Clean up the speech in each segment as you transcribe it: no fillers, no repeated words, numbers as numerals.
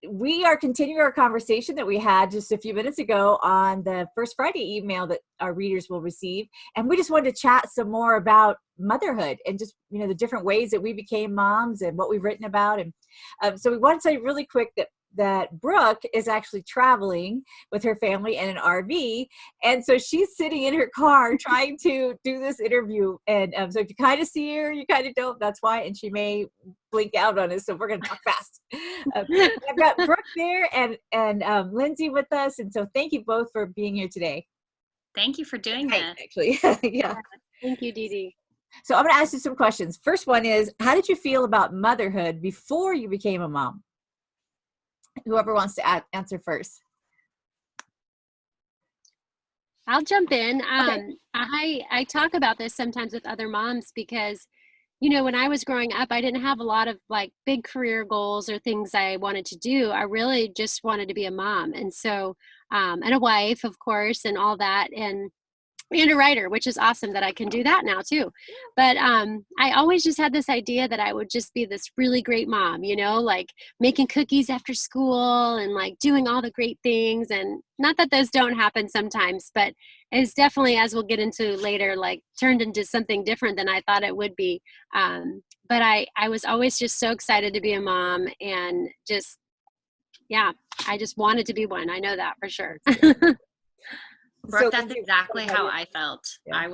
we are continuing our conversation that we had just a few minutes ago on the First Friday email that our readers will receive. And we just wanted to chat some more about motherhood and just, the different ways that we became moms and what we've written about. And so we want to tell you really quick that Brooke is actually traveling with her family in an RV. And so she's sitting in her car trying to do this interview. And so if you kind of see her, you kind of don't, that's why. And she may blink out on us. So we're going to talk fast. I've got Brooke there and Lindsey with us. And so thank you both for being here today. Thank you for doing this. Actually, yeah. Thank you, DeeDee. So I'm going to ask you some questions. First one is, how did you feel about motherhood before you became a mom? Whoever wants to answer first. I'll jump in. Okay. I talk about this sometimes with other moms because, when I was growing up, I didn't have a lot of like big career goals or things I wanted to do. I really just wanted to be a mom. And so, and a wife, of course, and all that. And a writer, which is awesome that I can do that now too. But I always just had this idea that I would just be this really great mom, like making cookies after school and like doing all the great things. And not that those don't happen sometimes, but it's definitely, as we'll get into later, like turned into something different than I thought it would be. But I was always just so excited to be a mom and just, I just wanted to be one. I know that for sure. Brooke, that's exactly how I felt. Yeah.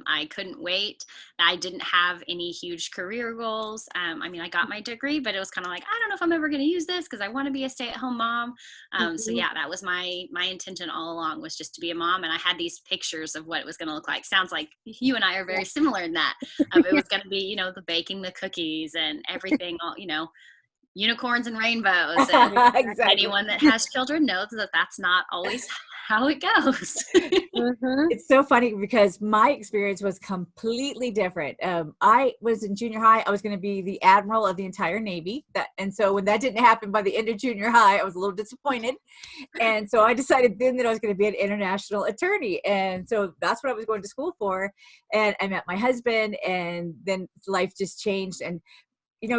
I couldn't wait. I didn't have any huge career goals. I got my degree, but it was kind of like, I don't know if I'm ever going to use this because I want to be a stay-at-home mom. So yeah, that was my intention all along, was just to be a mom. And I had these pictures of what it was going to look like. Sounds like you and I are very similar in that. It was going to be, the baking the cookies and everything, all, unicorns and rainbows. And exactly. Anyone that has children knows that that's not always how it goes. It's so funny because my experience was completely different. I was in junior high. I was going to be the admiral of the entire Navy. And so when that didn't happen by the end of junior high, I was a little disappointed. And so I decided then that I was going to be an international attorney. And so that's what I was going to school for. And I met my husband, and then life just changed. And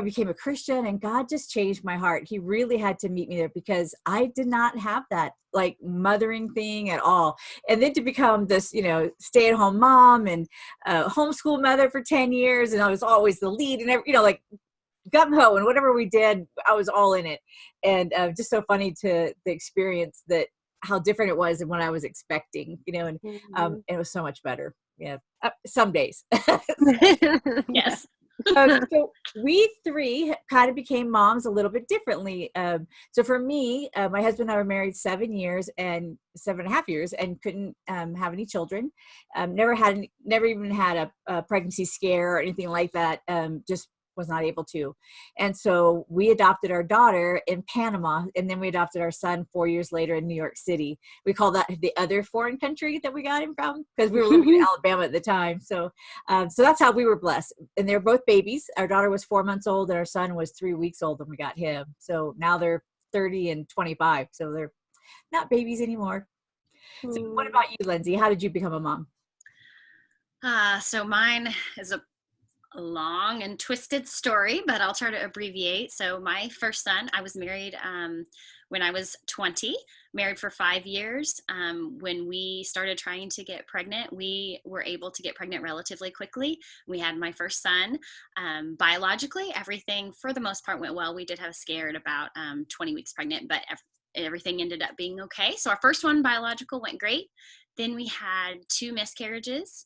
became a Christian, and God just changed my heart. He really had to meet me there because I did not have that like mothering thing at all. And then to become this, stay-at-home mom and homeschool mother for 10 years. And I was always the lead and like gung-ho and whatever we did, I was all in it. And just so funny to the experience that how different it was than what I was expecting, and it was so much better. Yeah. Some days. Yes. So we three kind of became moms a little bit differently. So for me, my husband and I were married 7 years and 7.5 years and couldn't have any children. Never even had a pregnancy scare or anything like that. Just was not able to. And so we adopted our daughter in Panama, and then we adopted our son 4 years later in New York City. We call that the other foreign country that we got him from, because we were living in Alabama at the time. So that's how we were blessed. And they're both babies. Our daughter was 4 months old and our son was 3 weeks old when we got him. So now they're 30 and 25. So they're not babies anymore. So what about you, Lindsey? How did you become a mom? So mine is a long and twisted story, but I'll try to abbreviate. So my first son, I was married when I was 20, married for 5 years. When we started trying to get pregnant, we were able to get pregnant relatively quickly. We had my first son. Biologically, everything for the most part went well. We did have a scare at about 20 weeks pregnant, but everything ended up being okay. So our first one, biological, went great. Then we had 2 miscarriages.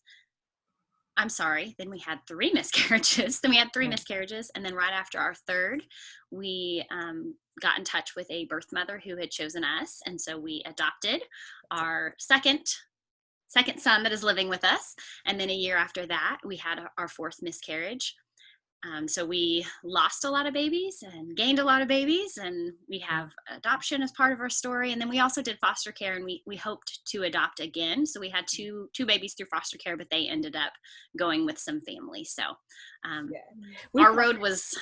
Then we had 3 miscarriages. And then right after our third, we got in touch with a birth mother who had chosen us. And so we adopted our second son that is living with us. And then a year after that, we had our 4th miscarriage. So we lost a lot of babies and gained a lot of babies, and we have adoption as part of our story. And then we also did foster care, and we hoped to adopt again. So we had two babies through foster care, but they ended up going with some family. So our road was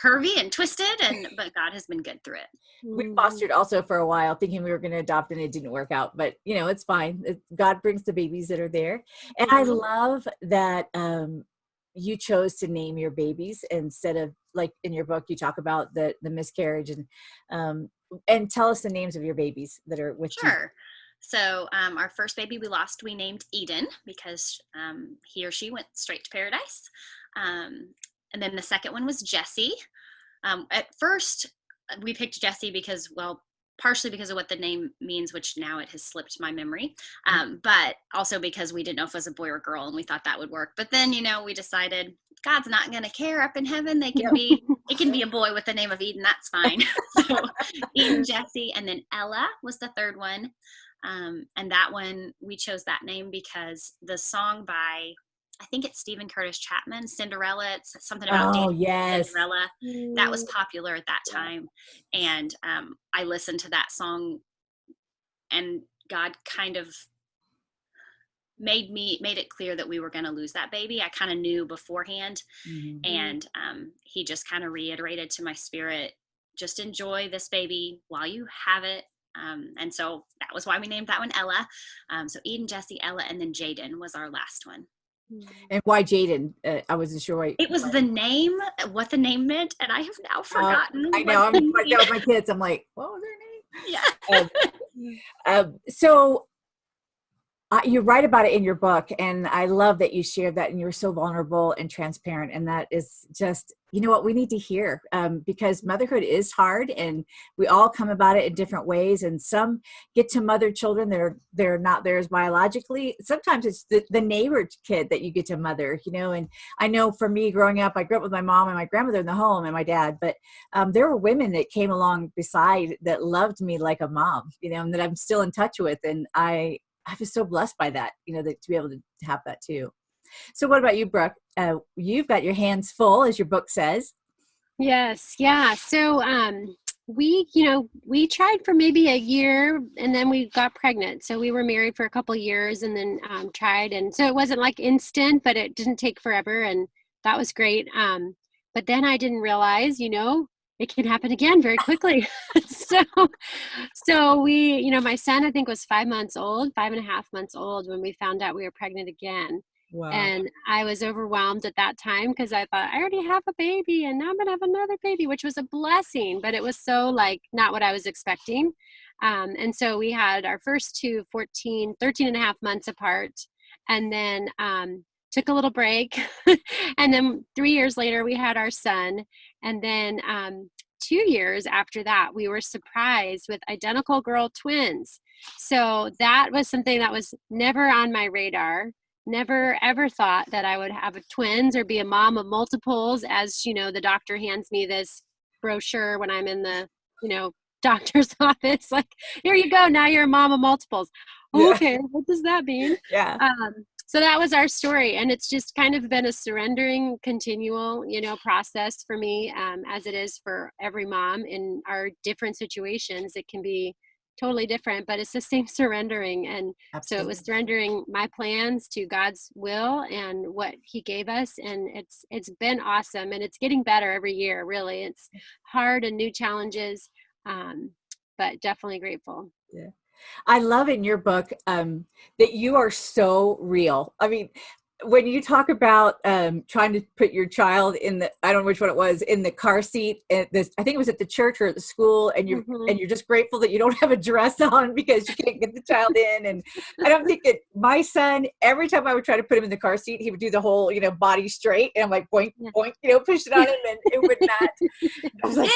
curvy and twisted, but God has been good through it. We fostered also for a while, thinking we were going to adopt, and it didn't work out. But it's fine. God brings the babies that are there, and I love that. you chose to name your babies instead of, like in your book, you talk about the miscarriage, and tell us the names of your babies that are with you. Sure. So our first baby we named Eden because he or she went straight to paradise. And then the second one was Jesse. At first, we picked Jesse because, well, partially because of what the name means, which now it has slipped my memory, but also because we didn't know if it was a boy or girl, and we thought that would work. But then, we decided God's not going to care up in heaven. It can be a boy with the name of Eden. That's fine. So Eden, Jesse, and then Ella was the third one. And that one, we chose that name because the song by, I think it's Stephen Curtis Chapman, Cinderella. It's something about Cinderella. That was popular at that time. And I listened to that song, and God kind of made it clear that we were going to lose that baby. I kind of knew beforehand. Mm-hmm. And he just kind of reiterated to my spirit, just enjoy this baby while you have it. And so that was why we named that one Ella. So Eden, Jesse, Ella, and then Jaden was our last one. And why Jaden? I wasn't sure why. It was the name, what the name meant, and I have now forgotten. I know. I'm like that with my kids. I'm like, what was their name? Yeah. So you write about it in your book, and I love that you shared that, and you were so vulnerable and transparent. And that is just, what we need to hear, because motherhood is hard, and we all come about it in different ways. And some get to mother children, they're not theirs biologically. Sometimes it's the neighbor kid that you get to mother, and I know for me growing up, I grew up with my mom and my grandmother in the home and my dad, but there were women that came along beside that loved me like a mom, and that I'm still in touch with. And I was so blessed by that, that to be able to have that too. So what about you, Brooke? You've got your hands full, as your book says. Yes. Yeah. So we tried for maybe a year, and then we got pregnant. So we were married for a couple of years, and then tried. And so it wasn't like instant, but it didn't take forever. And that was great. But then I didn't realize, it can happen again very quickly. So we, my son, I think, was 5.5 months old when we found out we were pregnant again. Wow. And I was overwhelmed at that time because I thought, I already have a baby and now I'm going to have another baby, which was a blessing, but it was so not what I was expecting. And so we had our first two 13.5 months apart, and then took a little break. And then 3 years later, we had our son. And then 2 years after that, we were surprised with identical girl twins. So that was something that was never on my radar. Never ever thought that I would have twins or be a mom of multiples. As the doctor hands me this brochure when I'm in the, doctor's office, like, here you go. Now you're a mom of multiples. Yeah. Okay. What does that mean? Yeah. So that was our story. And it's just kind of been a surrendering, continual, process for me, as it is for every mom in our different situations. It can be totally different, but it's the same surrendering. And Absolutely. So it was surrendering my plans to God's will and what he gave us. And it's been awesome. And it's getting better every year, really. It's hard and new challenges, but definitely grateful. Yeah. I love in your book that you are so real. I mean, when you talk about trying to put your child in I don't know which one it was, in the car seat at this, I think it was at the church or at the school, and you're and you're just grateful that you don't have a dress on because you can't get the child in. And I don't think that my son, every time I would try to put him in the car seat, he would do the whole body straight, and I'm like boink boink, push it on him, and it would not. I was like,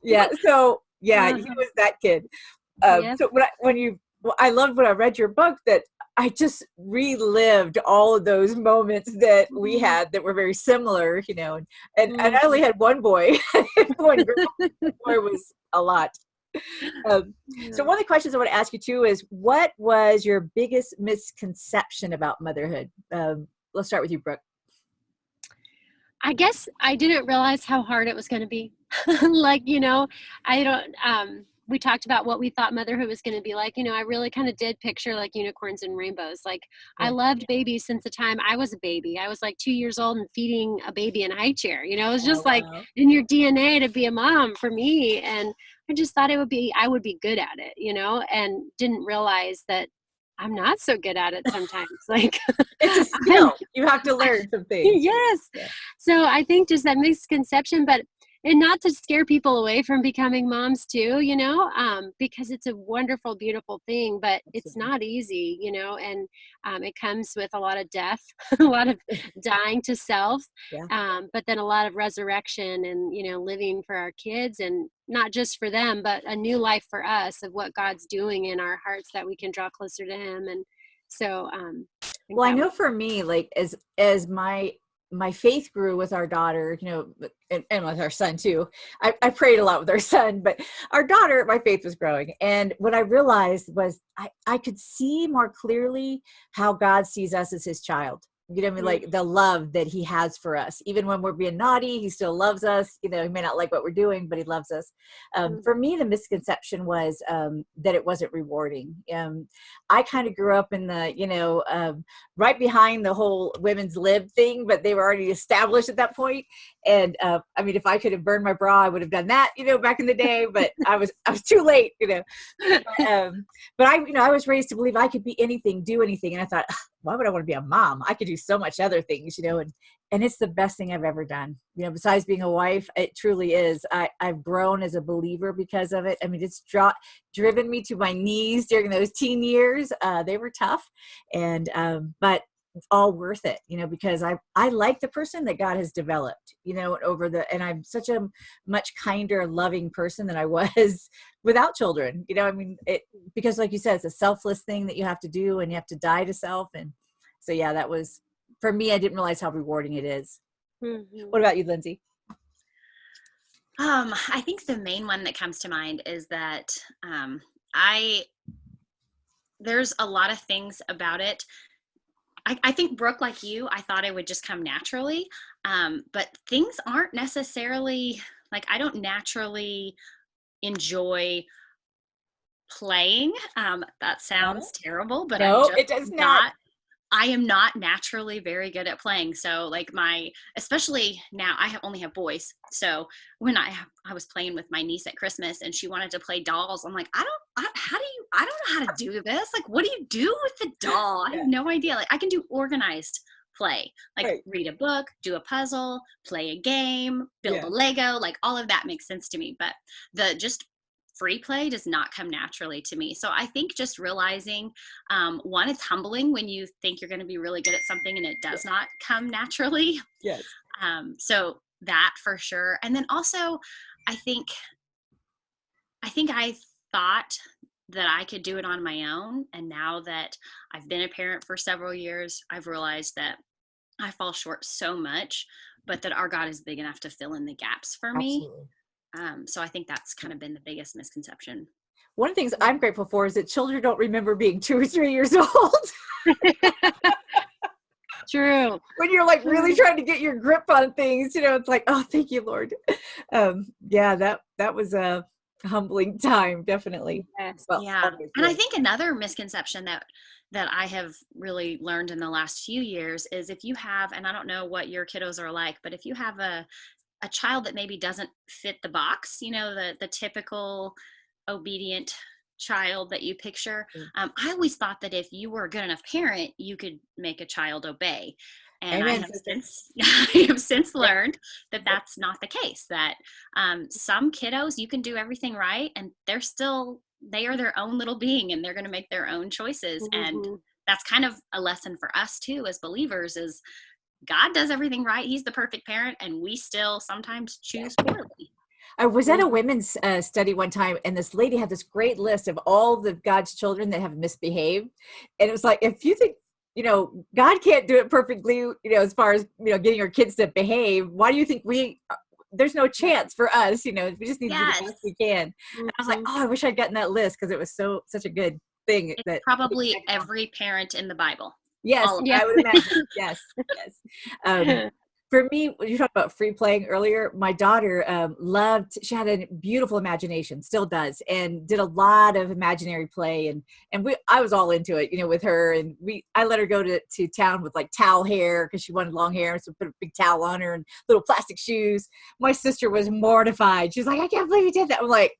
yeah. So yeah, he was that kid. So I loved when I read your book that I just relived all of those moments that we had that were very similar, and I only had one boy, one girl. The boy was a lot. So one of the questions I want to ask you too is, what was your biggest misconception about motherhood? Let's start with you, Brooke. I guess I didn't realize how hard it was going to be. I don't, we talked about what we thought motherhood was going to be like. I really kind of did picture like unicorns and rainbows. Like I loved babies since the time I was a baby. I was like 2 years old and feeding a baby in a high chair. It was just like in your DNA to be a mom for me. And I just thought I would be good at it, and didn't realize that I'm not so good at it sometimes. Like It's a skill. You have to learn some things. Yes. Yeah. So I think just that misconception, and not to scare people away from becoming moms too, because it's a wonderful, beautiful thing, but it's not easy, and it comes with a lot of death, a lot of dying to self, Yeah. but then a lot of resurrection and, living for our kids, and not just for them, but a new life for us of what God's doing in our hearts that we can draw closer to him. And so, Well, I know for me, like as my faith grew with our daughter, and with our son too. I prayed a lot with our son, but our daughter, my faith was growing. And what I realized was I could see more clearly how God sees us as his child. You know what I mean? Like the love that he has for us. Even when we're being naughty, he still loves us. He may not like what we're doing, but he loves us. For me, the misconception was that it wasn't rewarding. I kind of grew up in the, right behind the whole women's lib thing, but they were already established at that point. And I mean, if I could have burned my bra, I would have done that, back in the day, but I was too late, but I was raised to believe I could be anything, do anything. And I thought, why would I want to be a mom? I could do so much other things, and it's the best thing I've ever done. Besides being a wife, it truly is. I've grown as a believer because of it. I mean, it's driven me to my knees during those teen years. They were tough, and but it's all worth it, because I like the person that God has developed, and I'm such a much kinder, loving person than I was without children, because like you said, it's a selfless thing that you have to do, and you have to die to self. And so, yeah, that was, for me, I didn't realize how rewarding it is. What about you, Lindsey? I think the main one that comes to mind is that there's a lot of things about it. I think, Brooke, like you, I thought it would just come naturally. But things aren't necessarily, like, I don't naturally enjoy playing. That sounds terrible, but no, it does not. I am not naturally very good at playing. So like especially now I only have boys. So when I was playing with my niece at Christmas and she wanted to play dolls, I'm like, I don't know how to do this. Like, what do you do with the doll? I have no idea. Like, I can do organized play, like read a book, do a puzzle, play a game, build a Lego, like all of that makes sense to me. But the just free play does not come naturally to me. So I think just realizing, one, it's humbling when you think you're going to be really good at something and it does not come naturally. Yes. So that for sure. And then also, I think I thought that I could do it on my own. And now that I've been a parent for several years, I've realized that I fall short so much, but that our God is big enough to fill in the gaps for me. Absolutely. So I think that's kind of been the biggest misconception. One of the things I'm grateful for is that children don't remember being 2 or 3 years old. True. When you're like really trying to get your grip on things, it's like, oh, thank you, Lord. That was a humbling time, definitely. Yes. Well, yeah. And I think another misconception that I have really learned in the last few years is if you have, and I don't know what your kiddos are like, but if you have a child that maybe doesn't fit the box, the typical obedient child that you picture. I always thought that if you were a good enough parent, you could make a child obey. And I have since learned that that's not the case, that some kiddos, you can do everything right and they are their own little being and they're going to make their own choices. And that's kind of a lesson for us too, as believers, is God does everything right. He's the perfect parent, and we still sometimes choose poorly. I was at a women's study one time, and this lady had this great list of all the God's children that have misbehaved. And it was like, if you think, God can't do it perfectly, as far as, getting our kids to behave, why do you think there's no chance for us, we just need to do the best we can. And I was like, oh, I wish I'd gotten that list, because it was such a good thing. It's probably every parent in the Bible. Yes, I would imagine. Yes. For me, when you talked about free playing earlier, my daughter she had a beautiful imagination, still does, and did a lot of imaginary play. And I was all into it, with her. And I let her go to town with like towel hair, because she wanted long hair. So put a big towel on her and little plastic shoes. My sister was mortified. She was like, I can't believe you did that. I'm like,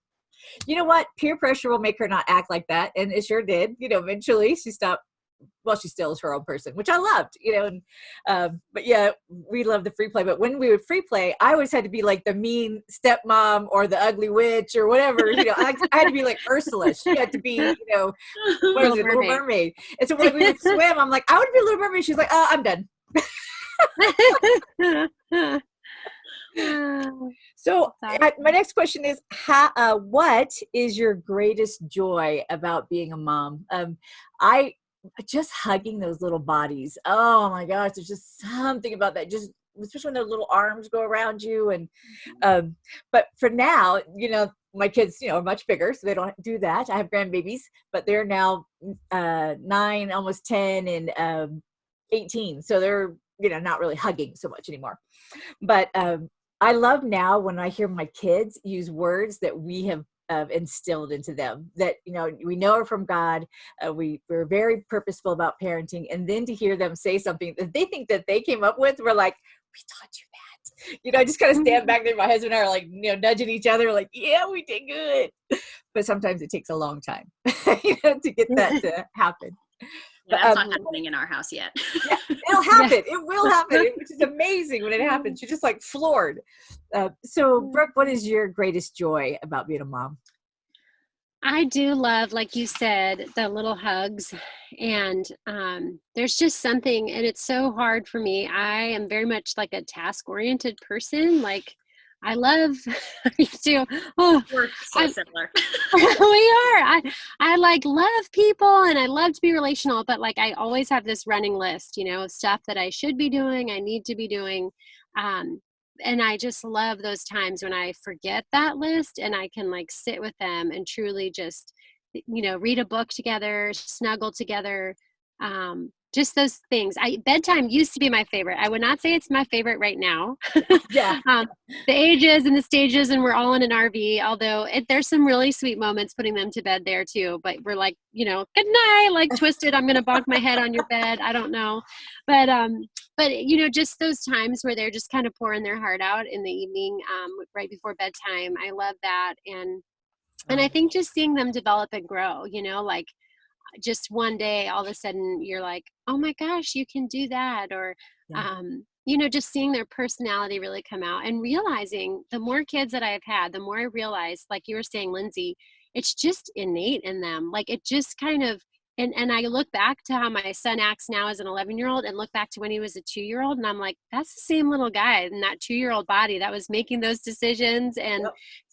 You know what? Peer pressure will make her not act like that. And it sure did. Eventually she stopped. Well, she still is her own person, which I loved, but yeah, we love the free play. But when we would free play, I always had to be like the mean stepmom or the ugly witch or whatever. I had to be like Ursula. She had to be, what is it, Little Mermaid. And so when we would swim, I'm like, I want to be Little Mermaid. She's like, I'm done. So my next question is, what is your greatest joy about being a mom? Just hugging those little bodies. Oh my gosh, there's just something about that. Just especially when their little arms go around you. And but for now, my kids, are much bigger, so they don't do that. I have grandbabies, but they're now 9, almost 10, and 18. So they're not really hugging so much anymore. But I love now when I hear my kids use words that we have instilled into them, that we know are from God. We're very purposeful about parenting, and then to hear them say something that they think that they came up with, we're like, we taught you that. I just kind of stand back there. My husband and I are like, nudging each other, like, yeah, we did good. But sometimes it takes a long time, to get that to happen. Yeah, that's not happening in our house yet. Yeah, it'll happen. It will happen, which is amazing when it happens. You're just like floored. So, Brooke, what is your greatest joy about being a mom? I do love, like you said, the little hugs. And there's just something, and it's so hard for me. I am very much like a task-oriented person. Like, I love you too. Oh, we're so similar. We are. I like love people, and I love to be relational, but like I always have this running list, stuff that I should be doing, I need to be doing. And I just love those times when I forget that list and I can like sit with them and truly just, read a book together, snuggle together. Just those things. Bedtime used to be my favorite. I would not say it's my favorite right now. Yeah. The ages and the stages, and we're all in an RV, although there's some really sweet moments putting them to bed there too. But we're like, good night, like twisted. I'm going to bonk my head on your bed. I don't know. But just those times where they're just kind of pouring their heart out in the evening, right before bedtime. I love that. And I think just seeing them develop and grow, like, just one day all of a sudden you're like, oh my gosh, you can do that. Or just seeing their personality really come out, and realizing the more kids that I've had, the more I realize, like you were saying, Lindsey, it's just innate in them. Like it just kind of, and I look back to how my son acts now as an 11-year-old and look back to when he was a 2-year-old, and I'm like, that's the same little guy in that 2-year-old body that was making those decisions. And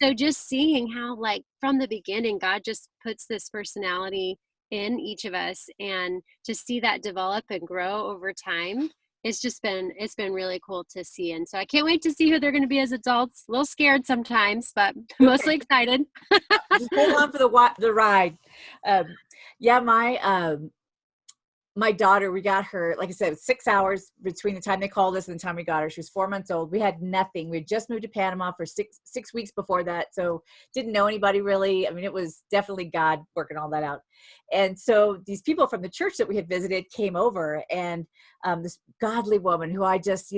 so just seeing how, like, from the beginning, God just puts this personality in each of us, and to see that develop and grow over time, it's been really cool to see. And so I can't wait to see who they're going to be as adults. A little scared sometimes, but mostly excited. Just hold on for the ride. My daughter, we got her, like I said, 6 hours between the time they called us and the time we got her. She was 4 months old. We had nothing. We had just moved to Panama for six weeks before that. So didn't know anybody really. I mean, it was definitely God working all that out. And so these people from the church that we had visited came over, and this godly woman who I just,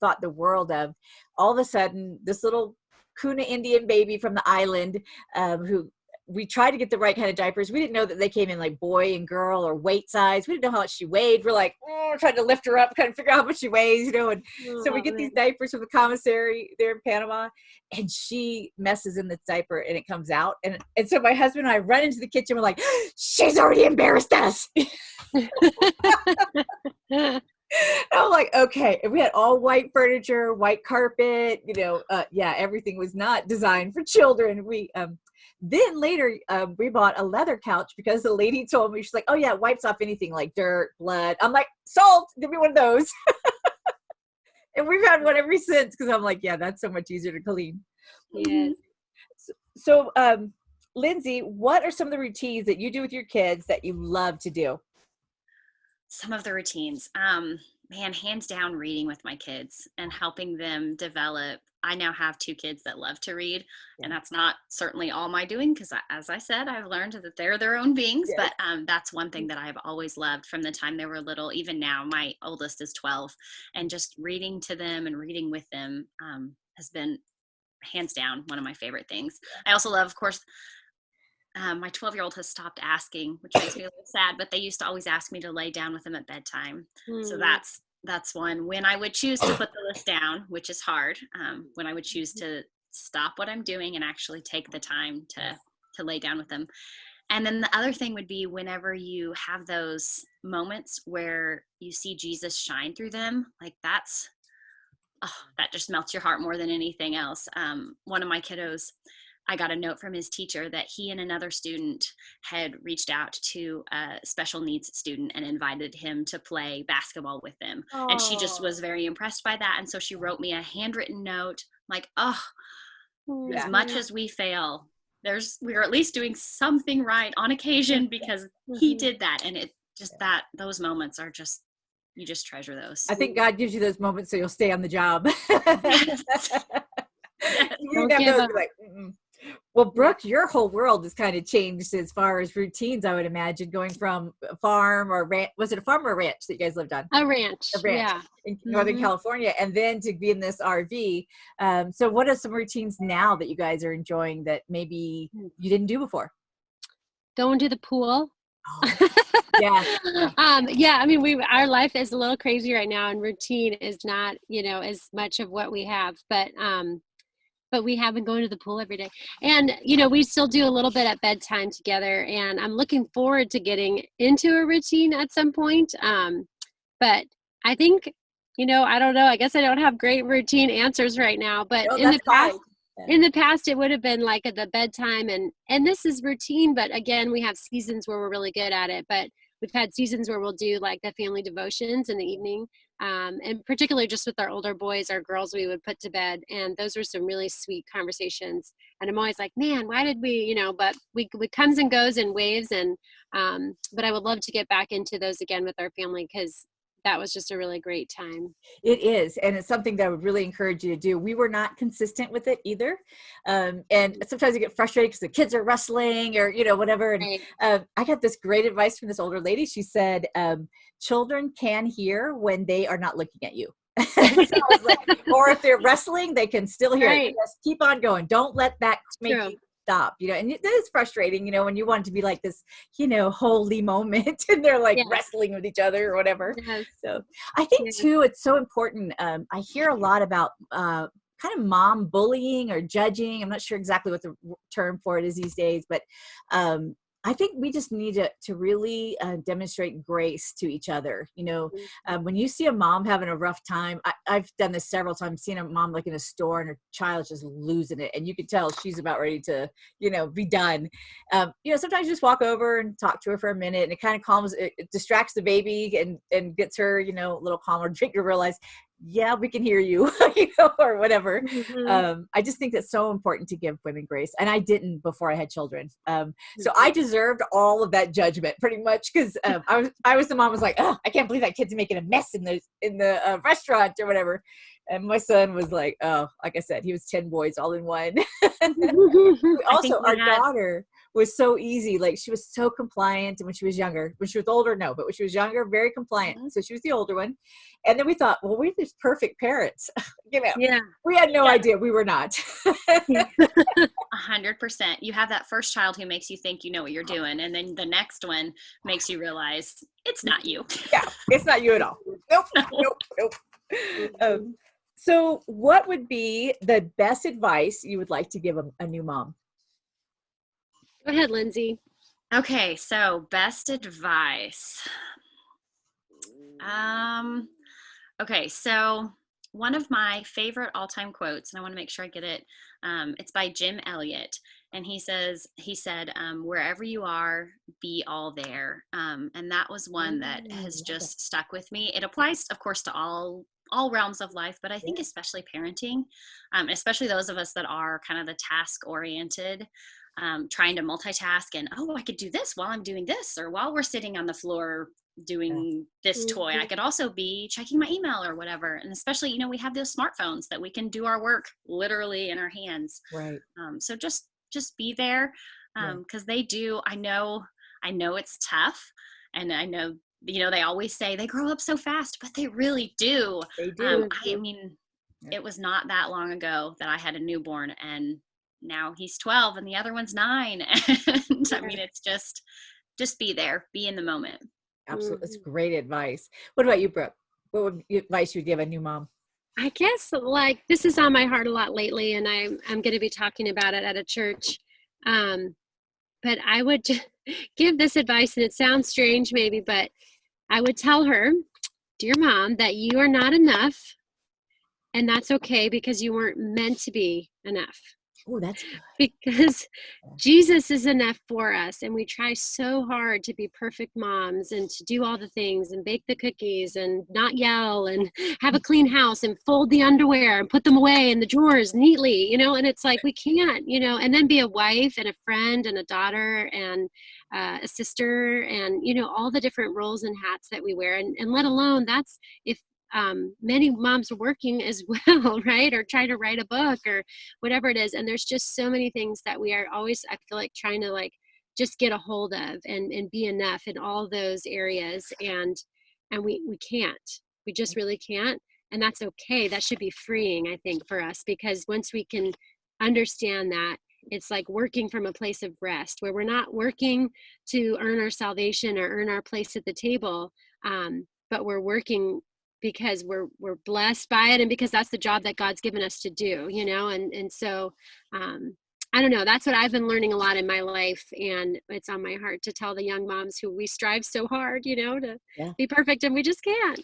thought the world of, all of a sudden, this little Kuna Indian baby from the island, who we tried to get the right kind of diapers. We didn't know that they came in like boy and girl or weight size. We didn't know how much she weighed. We're like, trying to lift her up, kind of figure out how much she weighs, and so we get these diapers from the commissary there in Panama, and she messes in the diaper and it comes out. And so my husband and I run into the kitchen. We're like, she's already embarrassed us. I'm like, okay. And we had all white furniture, white carpet, everything was not designed for children. Then later, we bought a leather couch because the lady told me, she's like, oh yeah, it wipes off anything like dirt, blood. I'm like, salt, give me one of those. And we've had one ever since, because I'm like, yeah, that's so much easier to clean. Yes. So, Lindsey, what are some of the routines that you do with your kids that you love to do? Some of the routines, hands down, reading with my kids and helping them develop. I now have 2 kids that love to read, and that's not certainly all my doing, because as I said, I've learned that they're their own beings. But that's one thing that I've always loved from the time they were little. Even now, my oldest is 12, and just reading to them and reading with them has been hands down one of my favorite things. I also love, of course, My 12-year-old has stopped asking, which makes me a little sad, but they used to always ask me to lay down with them at bedtime. So Mm. that's one. When I would choose to put the list down, which is hard, when I would choose to stop what I'm doing and actually take the time to lay down with them. And then the other thing would be whenever you have those moments where you see Jesus shine through them, like that just melts your heart more than anything else. One of my kiddos, I got a note from his teacher that he and another student had reached out to a special needs student and invited him to play basketball with them. And she just was very impressed by that. And so she wrote me a handwritten note like, oh, as Yeah. much as we fail, we're at least doing something right on occasion because he did that. And it just those moments are just, you just treasure those. I think God gives you those moments so you'll stay on the job. You Don't give never up. be like, mm-mm. Well, Brooke, your whole world has kind of changed as far as routines, I would imagine, going from a farm or ranch. Was it a farm or a ranch that you guys lived on? A ranch. A ranch Yeah. in Northern California, and then to be in this RV. So what are some routines now that you guys are enjoying that maybe you didn't do before? Going to the pool. Oh, yeah. Yeah, I mean, our life is a little crazy right now, and routine is not, as much of what we have, but we have been going to the pool every day. And, we still do a little bit at bedtime together, and I'm looking forward to getting into a routine at some point. But I think, I don't know, I guess I don't have great routine answers right now, but No, in the that's fine. past, in the past, it would have been like at the bedtime, and this is routine, but again, we have seasons where we're really good at it, but we've had seasons where we'll do like the family devotions in the evening. And particularly just with our older boys, our girls, we would put to bed. And those were some really sweet conversations. And I'm always like, man, why did we, but we comes and goes in waves. And, but I would love to get back into those again with our family, because that was just a really great time. It is. And it's something that I would really encourage you to do. We were not consistent with it either. And sometimes you get frustrated because the kids are wrestling or, whatever. And Right. I got this great advice from this older lady. She said, children can hear when they are not looking at you. So I was like, or if they're wrestling, they can still hear Right. it. Just keep on going. Don't let that make True. you stop, and it is frustrating, when you want it to be like this, holy moment and they're like Yes. wrestling with each other or whatever. Yes. So I think Yes. too, it's so important. I hear a lot about kind of mom bullying or judging. I'm not sure exactly what the term for it is these days, but I think we just need to really demonstrate grace to each other. When you see a mom having a rough time, I've done this several times, seeing a mom like in a store and her child's just losing it. And you can tell she's about ready to, be done. Sometimes you just walk over and talk to her for a minute, and it kind of calms, it distracts the baby and gets her, a little calmer, make her realize, yeah, we can hear you, or whatever. I just think it's so important to give women grace. And I didn't before I had children. So I deserved all of that judgment pretty much, because I was the mom was like, oh, I can't believe that kid's making a mess in the restaurant or whatever. And my son was like, oh, like I said, he was 10 boys all in one. Also, our daughter was so easy. Like, she was so compliant. And when she was younger, when she was older, no, but when she was younger, very compliant. So she was the older one. And then we thought, well, we're just perfect parents. Yeah. We had no idea we were not. 100%. You have that first child who makes you think you know what you're doing. And then the next one makes you realize it's not you. Yeah, it's not you at all. Nope. So what would be the best advice you would like to give a new mom? Go ahead, Lindsay. Okay, so best advice. Okay, so one of my favorite all-time quotes, and I want to make sure I get it. It's by Jim Elliot, and he said, wherever you are, be all there. And that was one that has just stuck with me. It applies, of course, to all realms of life, but I think especially parenting, especially those of us that are kind of the task-oriented, trying to multitask and, oh, I could do this while I'm doing this, or while we're sitting on the floor doing this toy. I could also be checking my email or whatever. And especially, we have those smartphones that we can do our work literally in our hands. Right. So just be there. Cause they do, I know it's tough. And I know, they always say they grow up so fast, but they really do. They do. I mean, it was not that long ago that I had a newborn, and now he's 12 and the other one's 9. And I mean, it's just be there, be in the moment. Absolutely. That's great advice. What about you, Brooke? What would advice you would give a new mom? I guess like this is on my heart a lot lately, and I'm going to be talking about it at a church. But I would give this advice, and it sounds strange maybe, but I would tell her, dear mom, that you are not enough, and that's okay because you weren't meant to be enough. Oh, that's good. Because Jesus is enough for us, and we try so hard to be perfect moms and to do all the things and bake the cookies and not yell and have a clean house and fold the underwear and put them away in the drawers neatly, and it's like we can't, and then be a wife and a friend and a daughter and a sister and all the different roles and hats that we wear, and let alone that's if many moms are working as well, right? Or trying to write a book or whatever it is. And there's just so many things that we are always, I feel like, trying to like just get a hold of and be enough in all those areas. And we can't, we just really can't. And that's okay. That should be freeing, I think, for us, because once we can understand that, it's like working from a place of rest where we're not working to earn our salvation or earn our place at the table. But we're working because we're blessed by it, and because that's the job that God's given us to do, and so I don't know, that's what I've been learning a lot in my life, and it's on my heart to tell the young moms who we strive so hard, to be perfect, and we just can't.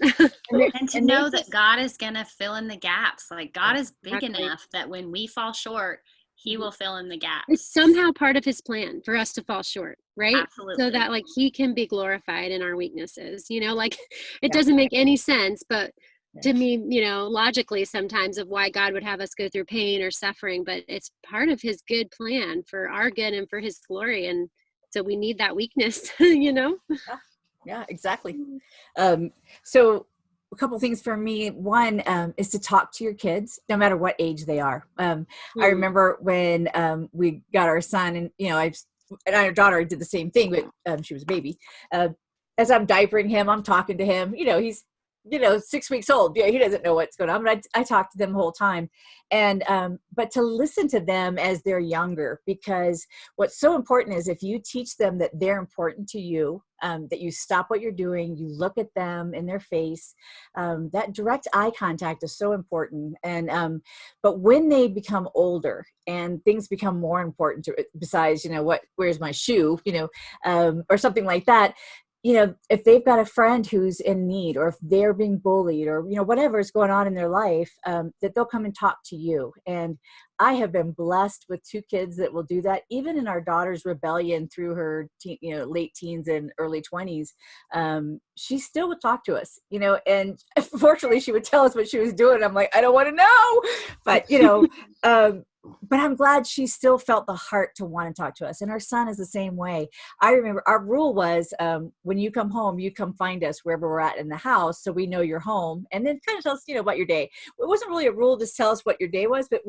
And to know that God is going to fill in the gaps. Like God is big enough that when we fall short, he will fill in the gaps. It's somehow part of his plan for us to fall short, right? Absolutely. So that like he can be glorified in our weaknesses, like it doesn't make any sense, but to me, logically sometimes of why God would have us go through pain or suffering, but it's part of his good plan for our good and for his glory. And so we need that weakness, Yeah, exactly. So a couple things for me. One is to talk to your kids, no matter what age they are. I remember when we got our son, and our daughter did the same thing, but she was a baby. As I'm diapering him, I'm talking to him. He's 6 weeks old. He doesn't know what's going on, but I talk to them the whole time. And but to listen to them as they're younger, because what's so important is if you teach them that they're important to you, that you stop what you're doing, you look at them in their face, that direct eye contact is so important. And but when they become older and things become more important besides where's my shoe, or something like that, if they've got a friend who's in need, or if they're being bullied, or, whatever is going on in their life, that they'll come and talk to you. And I have been blessed with 2 kids that will do that. Even in our daughter's rebellion through her late teens and early 20s, she still would talk to us, and fortunately she would tell us what she was doing. I'm like, I don't want to know, but, but I'm glad she still felt the heart to want to talk to us. And our son is the same way. I remember our rule was, when you come home, you come find us wherever we're at in the house, so we know you're home, and then kind of tell us, about your day. It wasn't really a rule to tell us what your day was, but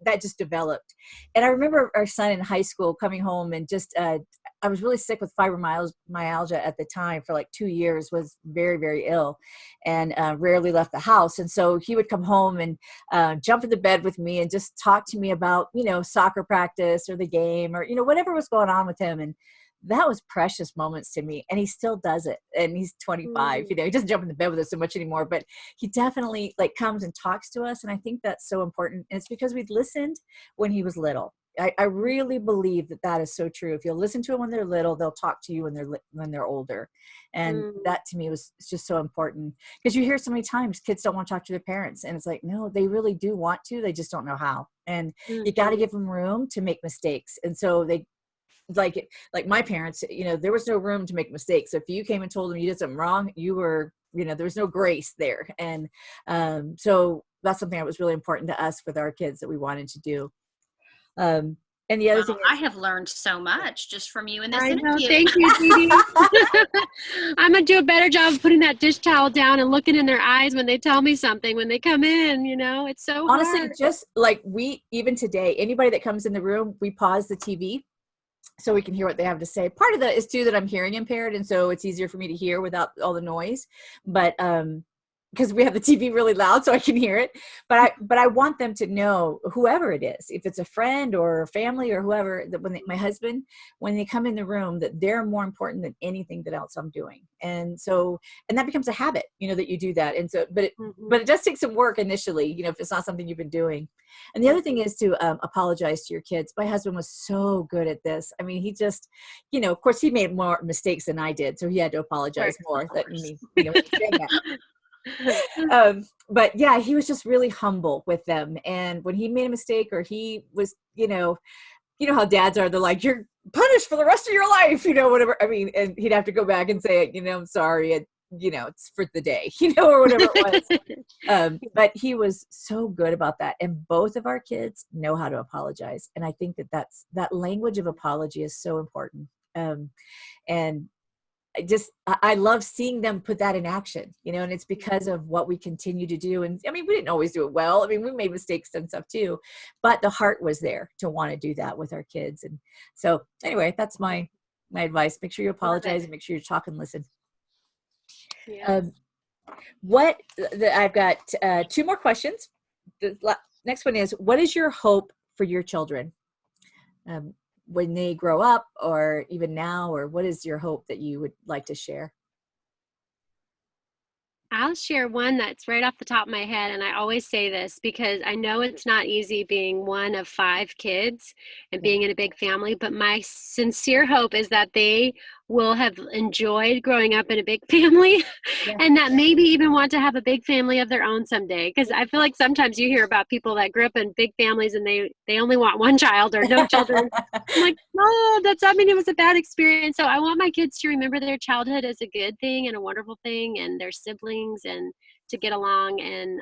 that just developed. And I remember our son in high school coming home and just, I was really sick with fibromyalgia at the time for like 2 years, was very, very ill, and rarely left the house. And so he would come home and jump in the bed with me and just talk to me about, soccer practice or the game or, whatever was going on with him. And that was precious moments to me. And he still does it. And he's 25, he doesn't jump in the bed with us so much anymore, but he definitely comes and talks to us. And I think that's so important. And it's because we'd listened when he was little. I really believe that is so true. If you'll listen to them when they're little, they'll talk to you when they're older. And that to me was just so important, because you hear so many times kids don't want to talk to their parents, and it's like, no, they really do want to, they just don't know how. And you got to give them room to make mistakes. And so they, like my parents, there was no room to make mistakes. If you came and told them you did something wrong, you were, there was no grace there. And so that's something that was really important to us with our kids that we wanted to do. And the other thing is, I have learned so much just from you in this interview. Thank you, DeeDee. I'm going to do a better job of putting that dish towel down and looking in their eyes when they tell me something, when they come in, it's so honestly hard. Just like even today, anybody that comes in the room, we pause the TV so we can hear what they have to say. Part of that is too that I'm hearing impaired, and so it's easier for me to hear without all the noise. But because we have the TV really loud so I can hear it. But I want them to know, whoever it is, if it's a friend or family or whoever, that my husband, when they come in the room, that they're more important than anything that else I'm doing. And so, and that becomes a habit, that you do that. And so, but it does take some work initially, if it's not something you've been doing. And the other thing is to apologize to your kids. My husband was so good at this. I mean, he just, of course, he made more mistakes than I did, so he had to apologize more. But yeah, he was just really humble with them. And when he made a mistake, or he was, how dads are, they're like, you're punished for the rest of your life, whatever. I mean, and he'd have to go back and say, I'm sorry. It's for the day, or whatever it was. But he was so good about that. And both of our kids know how to apologize. And I think that language of apology is so important. And I love seeing them put that in action, and it's because of what we continue to do. And I mean, we didn't always do it well. I mean, we made mistakes and stuff too, but the heart was there to want to do that with our kids. And so anyway, that's my advice. Make sure you apologize and make sure you talk and listen. Yes. I've got 2 more questions. The next one is, what is your hope for your children? When they grow up, or even now, or what is your hope that you would like to share? I'll share one that's right off the top of my head. And I always say this because I know it's not easy being one of 5 kids and being in a big family, but my sincere hope is that they will have enjoyed growing up in a big family and that maybe even want to have a big family of their own someday. Because I feel like sometimes you hear about people that grew up in big families and they only want one child or no children. I'm like, no, I mean, it was a bad experience. So I want my kids to remember their childhood as a good thing and a wonderful thing, and their siblings, and to get along. And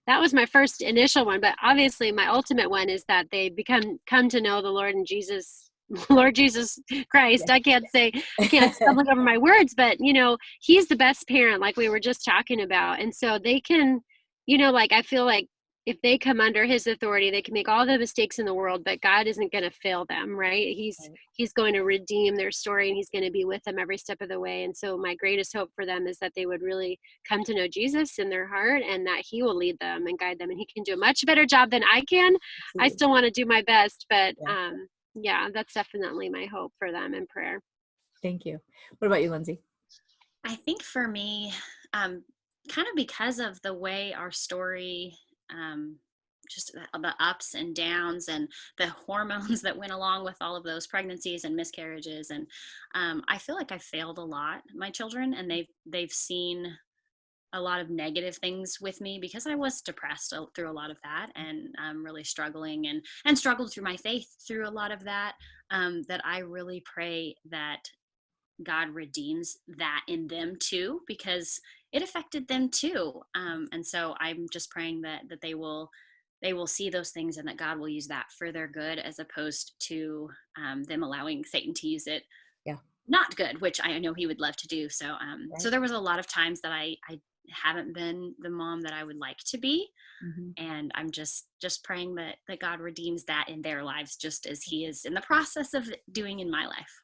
that was my first initial one. But obviously my ultimate one is that they come to know the Lord Jesus Christ. I can't stumble over my words, but he's the best parent, like we were just talking about. And so they can, I feel like if they come under his authority, they can make all the mistakes in the world, but God isn't going to fail them, right? He's going to redeem their story, and he's going to be with them every step of the way. And so my greatest hope for them is that they would really come to know Jesus in their heart, and that he will lead them and guide them, and he can do a much better job than I can. Absolutely. I still want to do my best, but yeah, that's definitely my hope for them in prayer. Thank you. What about you, Lindsey? I think for me, kind of because of the way our story, just the ups and downs and the hormones that went along with all of those pregnancies and miscarriages. And I feel like I failed a lot, my children, and they've seen a lot of negative things with me because I was depressed through a lot of that, and really struggling and struggled through my faith through a lot of that, that I really pray that God redeems that in them too, because it affected them too. And so I'm just praying that they will see those things, and that God will use that for their good, as opposed to them allowing Satan to use it not good, which I know he would love to do. So so there was a lot of times that I haven't been the mom that I would like to be. And I'm just praying that God redeems that in their lives, just as he is in the process of doing in my life.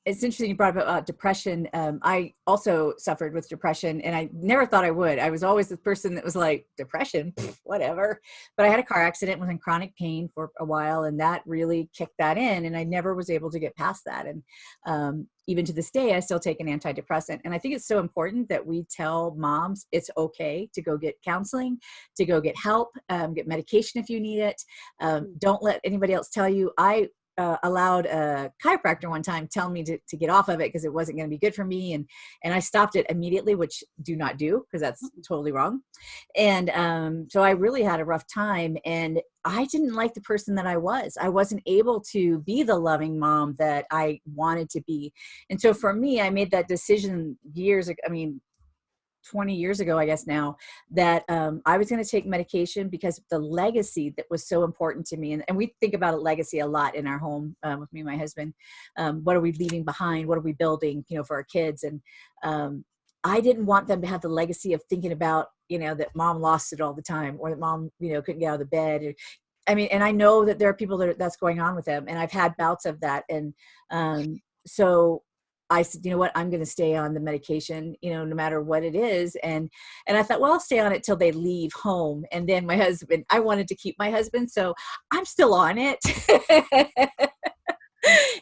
It's interesting you brought up about depression. I also suffered with depression, and I never thought I would. I was always the person that was like, depression, whatever. But I had a car accident, was in chronic pain for a while, and that really kicked that in, and I never was able to get past that. And even to this day, I still take an antidepressant. And I think it's so important that we tell moms it's okay to go get counseling, to go get help, get medication if you need it. Don't let anybody else tell you. I allowed a chiropractor one time tell me to get off of it because it wasn't going to be good for me. And I stopped it immediately, which do not do, because that's totally wrong. And so I really had a rough time, and I didn't like the person that I was. I wasn't able to be the loving mom that I wanted to be. And so for me, I made that decision years ago. I mean, 20 years ago, I guess now, that I was going to take medication because the legacy that was so important to me. And we think about a legacy a lot in our home with me and my husband. What are we leaving behind? What are we building, for our kids? And I didn't want them to have the legacy of thinking about, that mom lost it all the time, or that mom, couldn't get out of the bed. I mean, and I know that there are people that's going on with them, and I've had bouts of that. And so I said, you know what, I'm going to stay on the medication, no matter what it is. And I thought, well, I'll stay on it till they leave home. And then my husband, I wanted to keep my husband, so I'm still on it.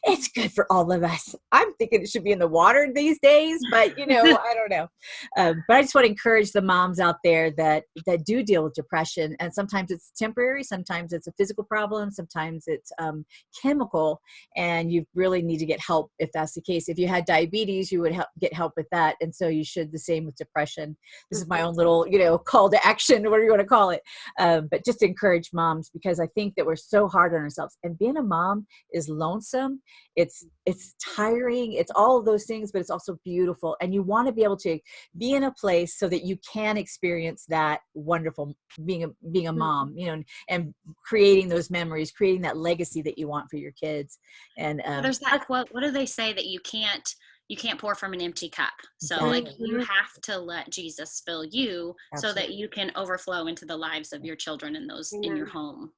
It's good for all of us. I'm thinking it should be in the water these days, but I don't know. But I just want to encourage the moms out there that do deal with depression. And sometimes it's temporary. Sometimes it's a physical problem. Sometimes it's chemical, and you really need to get help if that's the case. If you had diabetes, you would get help with that. And so you should the same with depression. This is my own little, call to action, whatever you want to call it. But just encourage moms, because I think that we're so hard on ourselves, and being a mom is lonesome. It's tiring. It's all of those things, but it's also beautiful. And you want to be able to be in a place so that you can experience that wonderful being a mom, and creating those memories, creating that legacy that you want for your kids. And there's that quote. What do they say, that you can't pour from an empty cup? So like, you have to let Jesus fill you. Absolutely. So that you can overflow into the lives of your children and those in your home.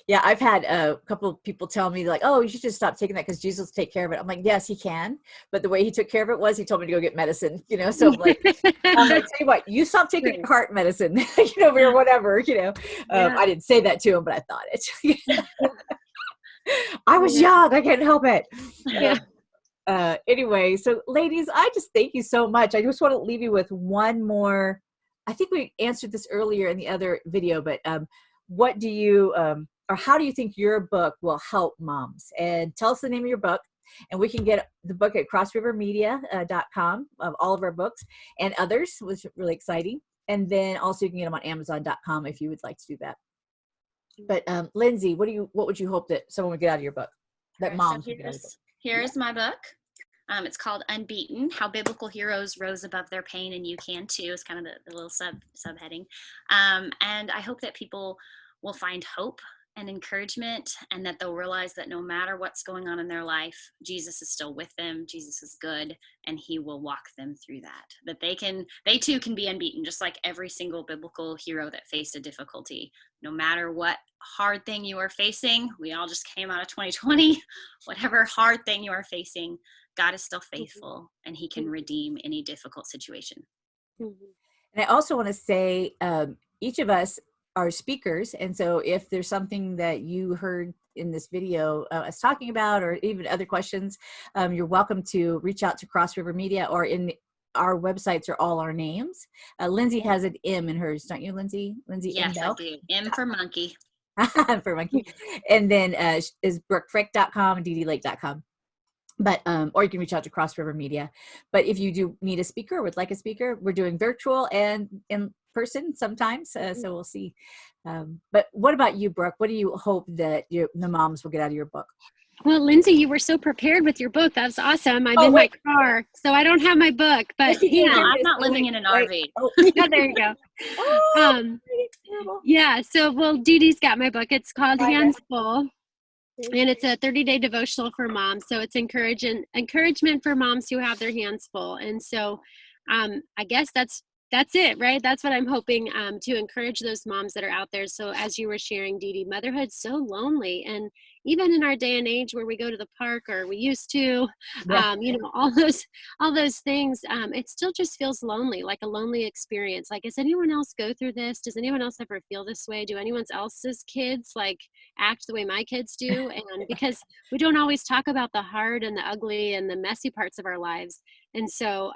Yeah, I've had a couple of people tell me, like, oh, you should just stop taking that because Jesus will take care of it. I'm like, yes, he can. But the way he took care of it was he told me to go get medicine, so like, I'm like, tell you what, you stop taking your heart medicine, or whatever, I didn't say that to him, but I thought it. I was young. I can't help it. Yeah. Anyway, so ladies, I just thank you so much. I just want to leave you with one more. I think we answered this earlier in the other video, but what do you, or how do you think your book will help moms? And tell us the name of your book, and we can get the book at CrossRiverMedia.com of all of our books and others, which is really exciting. And then also you can get them on Amazon.com if you would like to do that. But Lindsey, what would you hope that someone would get out of your book? That moms would get out of your book. Here's my book. It's called Unbeaten: How Biblical Heroes Rose Above Their Pain and You Can Too. Is kind of the little subheading. And I hope that people will find hope and encouragement, and that they'll realize that no matter what's going on in their life, Jesus is still with them. Jesus is good, and he will walk them through that. That they too can be unbeaten, just like every single biblical hero that faced a difficulty. No matter what hard thing you are facing, we all just came out of 2020, whatever hard thing you are facing, God is still faithful, and he can redeem any difficult situation. And I also want to say, each of us are speakers. And so if there's something that you heard in this video us talking about, or even other questions, you're welcome to reach out to Cross River Media, or in our websites are all our names. Lindsey has an M in hers, don't you, Lindsey? Lindsey M. Yes, I do. M for monkey. For monkey. And then is brookefrick.com and DeeDeeLake.com. But, or you can reach out to Cross River Media. But if you do need a speaker, would like a speaker, we're doing virtual and in person sometimes. So we'll see. But what about you, Brooke? What do you hope that the moms will get out of your book? Well, Lindsey, you were so prepared with your book. That's awesome. I'm in my car, so I don't have my book. But I'm not living in an RV. Oh, yeah, there you go. Yeah. So, well, DeeDee's got my book. It's called Hands Full. And it's a 30-day devotional for moms. So it's encouragement for moms who have their hands full. And so I guess that's it, right? That's what I'm hoping to encourage those moms that are out there. So as you were sharing, DeeDee, motherhood's so lonely. And even in our day and age where we go to the park, or we used to, all those things, it still just feels lonely, like a lonely experience. Like, does anyone else go through this? Does anyone else ever feel this way? Do anyone else's kids like act the way my kids do? And because we don't always talk about the hard and the ugly and the messy parts of our lives. And so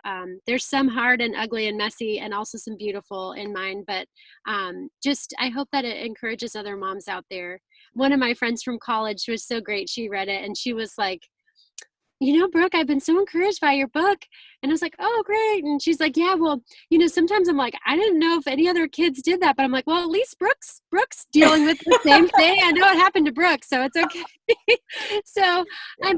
there's some hard and ugly and messy, and also some beautiful in mine. But I hope that it encourages other moms out there. One of my friends from college was so great. She read it and she was like, Brooke, I've been so encouraged by your book. And I was like, oh, great. And she's like, yeah, well, sometimes I'm like, I didn't know if any other kids did that, but I'm like, well, at least Brooke's dealing with the same thing. I know it happened to Brooke, so it's okay. So,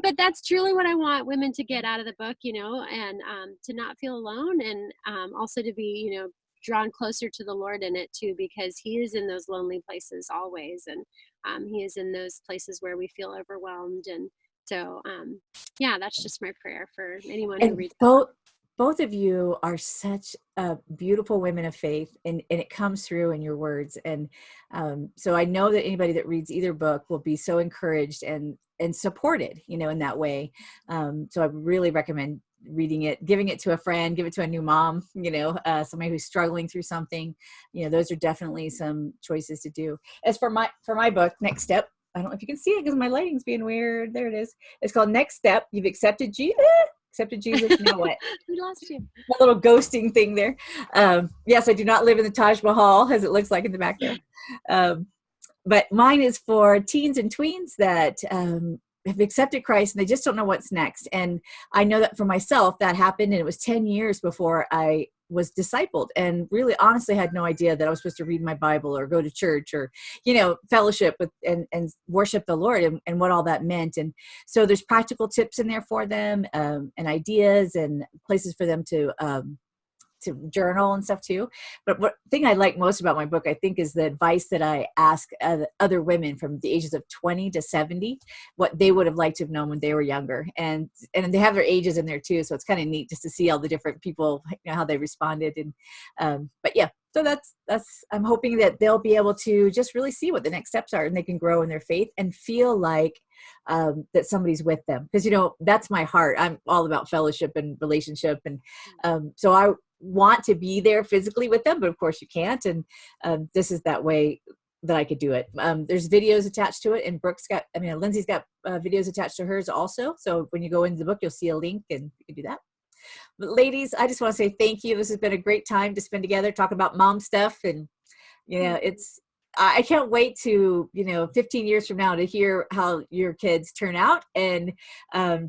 but that's truly what I want women to get out of the book, and to not feel alone, and also to be, drawn closer to the Lord in it too, because he is in those lonely places always. And he is in those places where we feel overwhelmed. And so, that's just my prayer for anyone who reads. Both of you are such beautiful women of faith, and it comes through in your words. And so I know that anybody that reads either book will be so encouraged and supported, in that way. So I really recommend reading it, giving it to a friend, give it to a new mom, somebody who's struggling through something. Those are definitely some choices to do. As for my book, Next Step, I don't know if you can see it because my lighting's being weird. There it is. It's called Next Step. You've accepted Jesus. Accepted Jesus. Now what? We lost you. A little ghosting thing there. Yes, I do not live in the Taj Mahal, as it looks like in the back there. But mine is for teens and tweens that have accepted Christ and they just don't know what's next. And I know that for myself, that happened, and it was 10 years before I was discipled, and really honestly had no idea that I was supposed to read my Bible or go to church or, fellowship with and worship the Lord, and what all that meant. And so there's practical tips in there for them, and ideas and places for them to journal and stuff too. But what thing I like most about my book, I think, is the advice that I ask other women from the ages of 20 to 70, what they would have liked to have known when they were younger. And they have their ages in there too. So it's kind of neat just to see all the different people, how they responded. And, but yeah, so that's, I'm hoping that they'll be able to just really see what the next steps are, and they can grow in their faith and feel like that somebody's with them. Because, that's my heart. I'm all about fellowship and relationship. And so I want to be there physically with them, but of course you can't. And this is that way that I could do it. There's videos attached to it, and Lindsey's got videos attached to hers also. So when you go into the book, you'll see a link and you can do that. But ladies, I just want to say thank you. This has been a great time to spend together, talk about mom stuff. And, I can't wait to, 15 years from now to hear how your kids turn out, and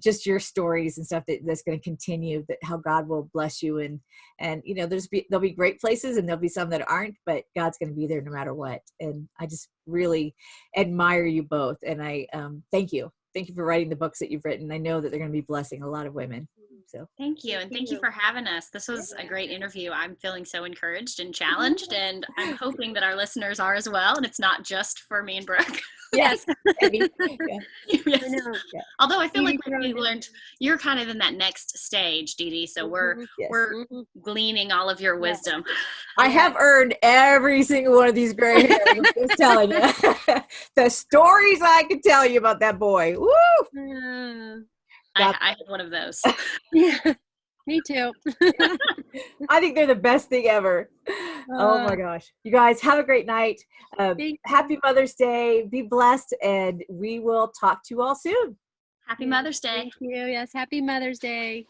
just your stories and stuff that's going to continue, that how God will bless you. And there'll be great places, and there'll be some that aren't, but God's going to be there no matter what. And I just really admire you both. And I thank you. Thank you for writing the books that you've written. I know that they're going to be blessing a lot of women. So thank you. And thank you for having us. This was a great interview. I'm feeling so encouraged and challenged, and I'm hoping that our listeners are as well. And it's not just for me and Brooke. Yes. Yes. I know. Yeah. Although I feel like we learned, you're kind of in that next stage, DeeDee. So we're gleaning all of your wisdom. I have earned every single one of these gray hairs. I'm just telling you. The stories I can tell you about that boy. Woo! I have one of those. Yeah, me too. I think they're the best thing ever. Oh my gosh. You guys have a great night. Happy Mother's Day. Be blessed, and we will talk to you all soon. Happy Mother's Day. Thank you. Yes, happy Mother's Day.